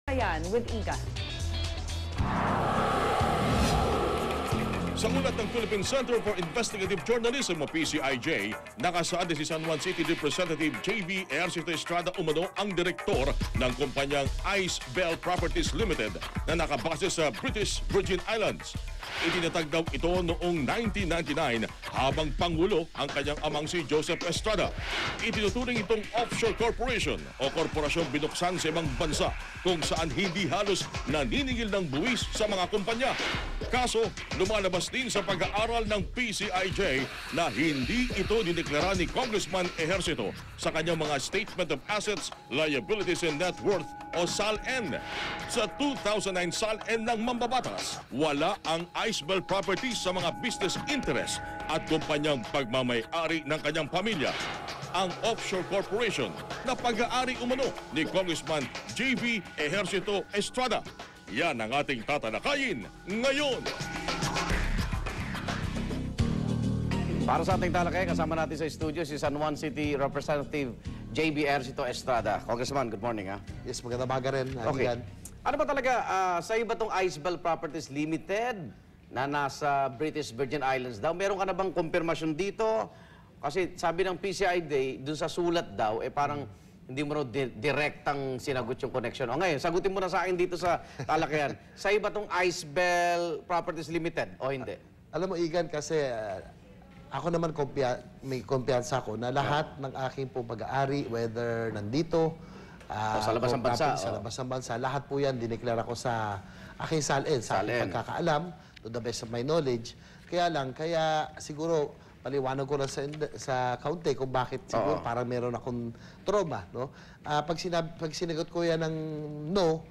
Ayan, with Iga. Sa ulat ng Philippine Center for Investigative Journalism o PCIJ, nakasaad si San Juan City Representative J.B. Ejercito Estrada umano ang direktor ng kumpanyang Ice Bell Properties Limited na nakabase sa British Virgin Islands. Itinatag daw ito noong 1999 habang Pangulo ang kanyang amang si Joseph Estrada. Itinuturing itong offshore corporation o korporasyong binuksan sa ibang bansa kung saan hindi halos naniningil ng buwis sa mga kumpanya. Kaso, lumalabas din sa pag-aaral ng PCIJ na hindi ito dineklara ni Congressman Ejercito sa kanyang mga Statement of Assets, Liabilities and Net Worth o SALN. Sa 2009 SALN ng mambabatas, wala ang Icebell Properties sa mga business interests at kumpanyang pagmamay-ari ng kanyang pamilya. Ang offshore corporation na pag-aari umano ni Congressman J.B. Ejercito Estrada. Yan ang ating tatalakayin ngayon. Para sa ating talakay, kasama natin sa studio si San Juan City Representative J.B. Ejercito Estrada. Congressman, good morning. Yes, magandang umaga rin. Okay. Ano ba talaga, sa iba tong Icebell Properties Limited na nasa British Virgin Islands daw, meron ka na bang kumpirmasyon dito? Kasi sabi ng PCI Day, dun sa sulat daw, parang hindi mo direktang sinagot yung connection. O ngayon, sagutin mo na sa akin dito sa talakayan. Sa iba tong Icebell Properties Limited o hindi? Alam mo, Igan, kasi ako naman may kumpiyansa ko na lahat ng aking po pag-aari, whether nandito, sa labas ng bansa. Sa labas ng bansa, lahat po yan dineklara ko sa aking SALN, sa aking pagkakaalam, to the best of my knowledge. Kaya siguro, paliwanag ko lang sa kaunti kung bakit siguro parang meron akong trauma, no? Pag sinagot ko yan ng no,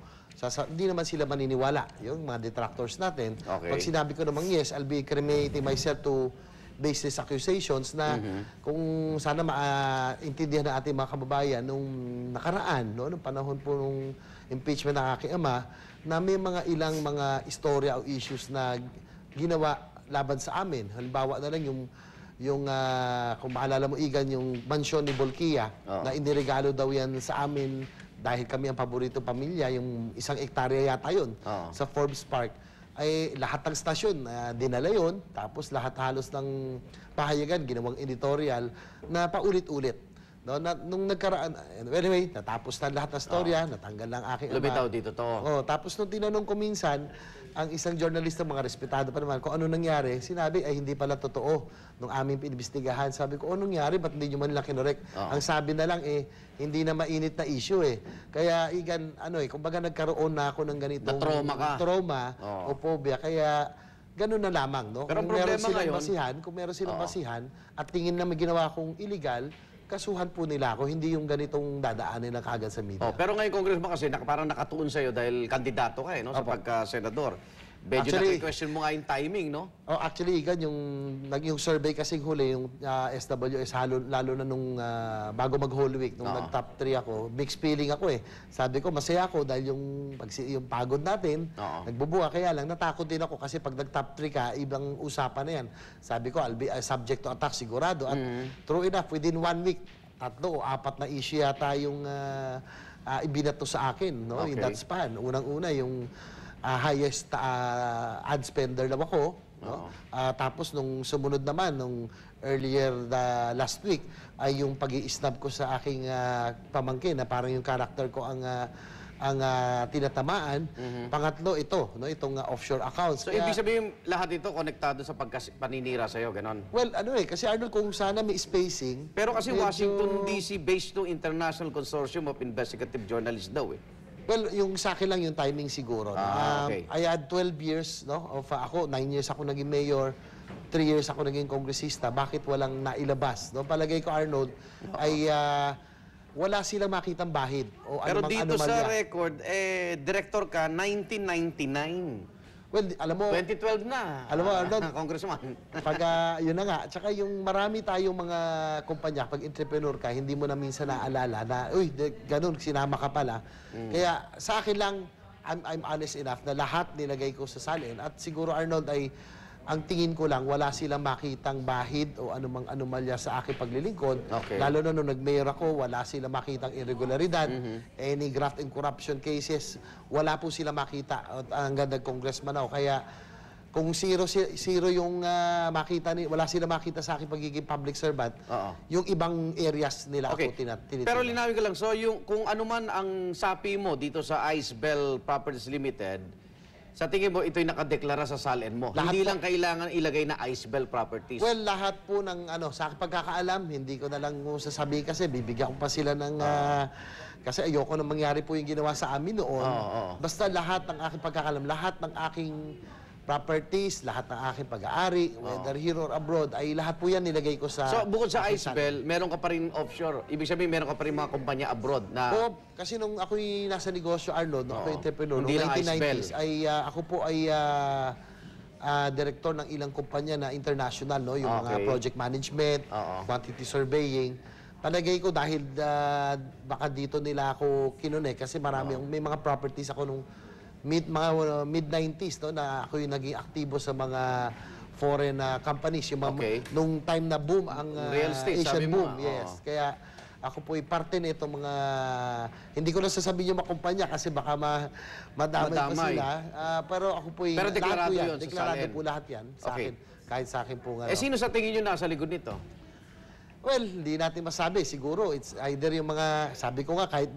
hindi naman sila maniniwala, yung mga detractors natin. Okay. Pag sinabi ko namang yes, I'll be incriminating myself to baseless accusations na kung sana maintindihan ng ating mga kababayan nung nakaraan, no, nung panahon po nung impeachment ng aking ama, na may ilang mga istorya o issues na ginawa laban sa amin. Halimbawa na lang kung maalala mo, Igan, yung mansyon ni Bolkia na iniregalo daw yan sa amin dahil kami ang paborito pamilya, yung 1 hektarya yata yun sa Forbes Park. Ay lahat ng stasyon dinala yun, tapos lahat halos ng pahayagan, ginawang editorial na paulit-ulit. No, nung nagkaraan, anyway, natapos na lahat ng storya, natanggal lang aking ama. Lumitaw dito to. Tapos nung tinanong ko minsan, ang isang journalista, mga respetado pa naman, kung ano nangyari, sinabi ay hindi pala totoo nung aming inimbestigahan. Sabi ko, ano nangyari? Ba't hindi nyo man lang kinorek? Ang sabi na lang, hindi na mainit na issue Kaya, Igan, kumbaga nagkaroon na ako ng ganitong trauma o phobia. Kaya, ganun na lamang, no? Pero Kung meron silang basihan at tingin na may ginawa kong illegal, kasuhan po nila ako, hindi yung ganitong dadaanin na kagad sa media. Pero ngayon, Congressman, kasi parang nakatuon sa'yo dahil kandidato ka no, sa pagka-senador. Medyo naki-question mo nga yung timing, no? Actually, Igan, yung survey kasing huli, yung SWS, lalo na nung bago mag-Holy Week, nung nag-top 3 ako, mixed feeling ako Sabi ko, masaya ako dahil yung pagod natin, nagbubuha. Kaya lang, natakot din ako kasi pag nag-top 3 ka, ibang usapan na yan. Sabi ko, I'll be subject to attack sigurado. At true enough, within 1 week, 3 o 4 na issue yata yung ibinato sa akin, no? In that span. Unang-una, yung highest ad spender daw ako. No? Tapos nung sumunod naman, nung earlier last week, ay yung pag-i-snub ko sa aking pamangkin na parang yung character ko ang tinatamaan. Pangatlo, itong offshore accounts. So, ibig sabihin, lahat ito konektado sa paninira sa'yo, ganon? Well, kasi Arnold, kung sana may spacing. Pero kasi Washington DC based to International Consortium of Investigative Journalists daw Well, yung sa akin lang yung timing siguro. Okay. I had 12 years, no? Ako, 9 years ako naging mayor, 3 years ako naging kongresista. Bakit walang nailabas? No? Palagay ko, Arnold, ay wala silang makitang bahid o Pero anumang dito anomalya. sa record, director ka, 1999. Well, alam mo, 2012 na. Alam mo, Arnold, Congressman. pag yun na nga, tsaka yung marami tayong mga kumpanya, pag entrepreneur ka, hindi mo na minsan naalala na, uy, ganun, sinama ka pala. Kaya sa akin lang, I'm honest enough na lahat nilagay ko sa salin. At siguro, Arnold, ay ang tingin ko lang, wala silang makitang bahid o anumang anomalya sa aking paglilingkod. Okay. Lalo na nung nag-mayor ako, wala silang makitang irregularidad. Any graft and corruption cases, wala po sila makita. At hanggang nag-congressman ako. Kaya kung zero yung makita, wala sila makita sa aking pagiging public servant, yung ibang areas nila Okay. ako tinitingnan. Pero linawin ko lang, so yung, kung ano man ang sapi mo dito sa Icebell Properties Limited, sa tingin mo, ito'y nakadeklara sa SALN mo. Lahat Hindi po. lang kailangan ilagay na Icebell Properties. Well, lahat po ng sa aking pagkakaalam, hindi ko na lang sasabihin kasi bibigyan ko pa sila ng kasi ayoko na mangyari po yung ginawa sa amin noon. Basta lahat ng aking pagkakaalam, lahat ng aking properties, lahat ng aking pag-aari, whether here or abroad, ay lahat po yan nilagay ko sa... So, bukod sa aking Icebell, meron ka pa rin offshore. Ibig sabihin, meron ka pa rin mga kumpanya abroad na... Oo, kasi nung ako'y nasa negosyo, Arnold, nung ako'y entrepreneur, Hindi noong lang 1990s, ay ako po ay director ng ilang kumpanya na international, no? Yung mga Okay. project management, quantity surveying. Palagay ko dahil baka dito nila ako kinune kasi may mga properties ako nung mid-90s, no, na ako yung naging aktibo sa mga foreign companies. Yung Okay. nung time na boom ang Real estate, Asian sabi mo, boom. Yes. Kaya ako po ay parte nito mga... Hindi ko na sasabihin yung mga kumpanya kasi baka madamay pa Madamay. sila. Pero ako po ay... Pero deklarado lahat po yun sa Deklarado SALN. po lahat yan sa Okay. akin. Kahit sa akin po nga. Sino sa tingin nyo nasa likod nito? Well, hindi natin masabi. Siguro, it's either yung mga... Sabi ko nga, kahit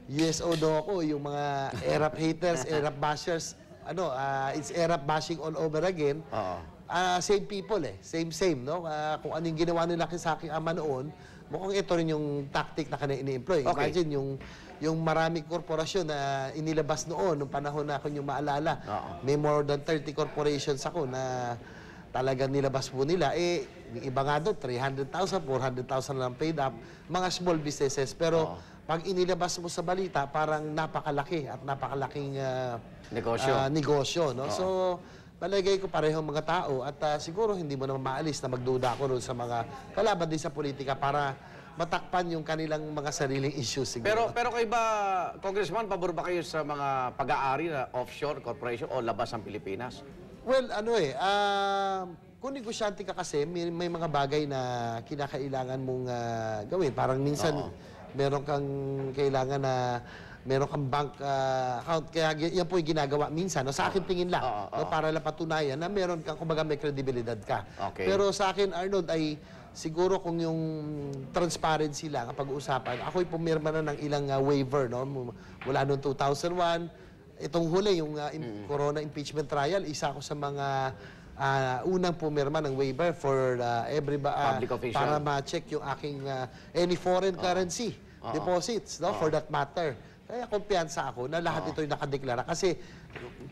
USO daw ako, yung mga ERAP haters, ERAP bashers, it's ERAP bashing all over again. Same people same, no? Kung ano yung ginawa nila sa aking ama noon, mukhang ito rin yung tactic na kanina ini-employ. Okay. Imagine yung maraming korporasyon na inilabas noon, nung panahon na ako yung maalala. May more than 30 corporations ako na talagang nilabas po nila. Yung iba nga doon, 300,000, 400,000 lang paid up. Mga small businesses. Pero pag inilabas mo sa balita, parang napakalaki at napakalaking negosyo, no? So, palagay ko parehong mga tao at siguro hindi mo naman maalis na magduda ako sa mga kalaban din sa politika para matakpan yung kanilang mga sariling issues siguro. Pero kayo ba, Congressman, pabor ba kayo sa mga pag-aari na offshore corporation o labas ng Pilipinas? Well, kung negosyante ka kasi, may mga bagay na kinakailangan mong gawin. Parang minsan, meron kang kailangan na meron kang bank account. Kaya yan po yung ginagawa minsan. No? Sa akin tingin lang. No? Para lang patunayan na meron kang, kumbaga may kredibilidad ka. Okay. Pero sa akin, Arnold, ay siguro kung yung transparency lang ang pag-uusapan, ako'y pumirma na ng ilang waiver. No? Mula noong 2001, itong huli, yung Corona impeachment trial, isa ako sa mga unang pumirma ng waiver for Public official. para ma-check yung aking any foreign currency deposits, no, for that matter. Kaya kumpiyansa ako na lahat ito'y nakadeklara kasi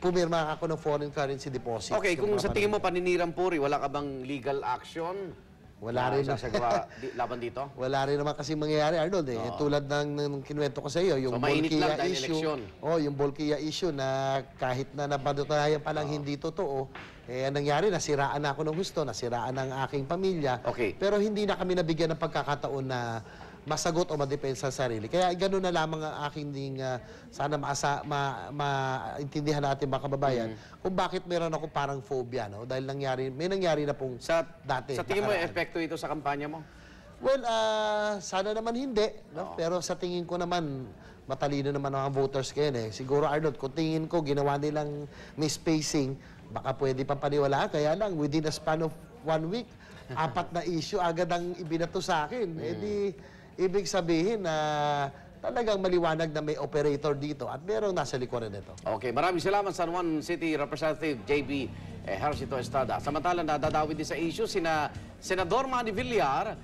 pumirma ako ng foreign currency deposits. Okay, yung kung mga sa tingin mo paninirang puri, wala ka bang legal action? Wala rin. Sasagawa laban dito? Wala rin naman kasi mangyayari, Arnold. Tulad ng kinuwento ko sa iyo, yung So, mainit lang Bolkia dahil issue. eleksyon. Yung Bolkia issue na kahit na napatunayan pa lang hindi totoo, ang nangyari, nasiraan na ako ng husto, nasiraan ng aking pamilya. Okay. Pero hindi na kami nabigyan ng pagkakataon na masagot o madepensa sa sarili. Kaya gano'n na lamang ang aking ding sana maintindihan natin mga kababayan kung bakit meron ako parang phobia, no? Dahil may nangyari na pong dati. Sa tingin mo, nakaraan. epekto ito sa kampanya mo? Well, sana naman hindi, no? Pero sa tingin ko naman, matalino naman ang mga voters ngayon Siguro, Arnold, kung tingin ko ginawa nilang misspacing, baka pwede pa paniwalaan. Kaya lang, within a span of 1 week, 4 na issue agad ang ibinato sa akin. Ibig sabihin na talagang maliwanag na may operator dito at merong nasa likuran nito. Okay, maraming salamat San Juan City Representative JB Ejercito Estrada. Samantala, nadadawid din sa issue sina Senador Manny Villar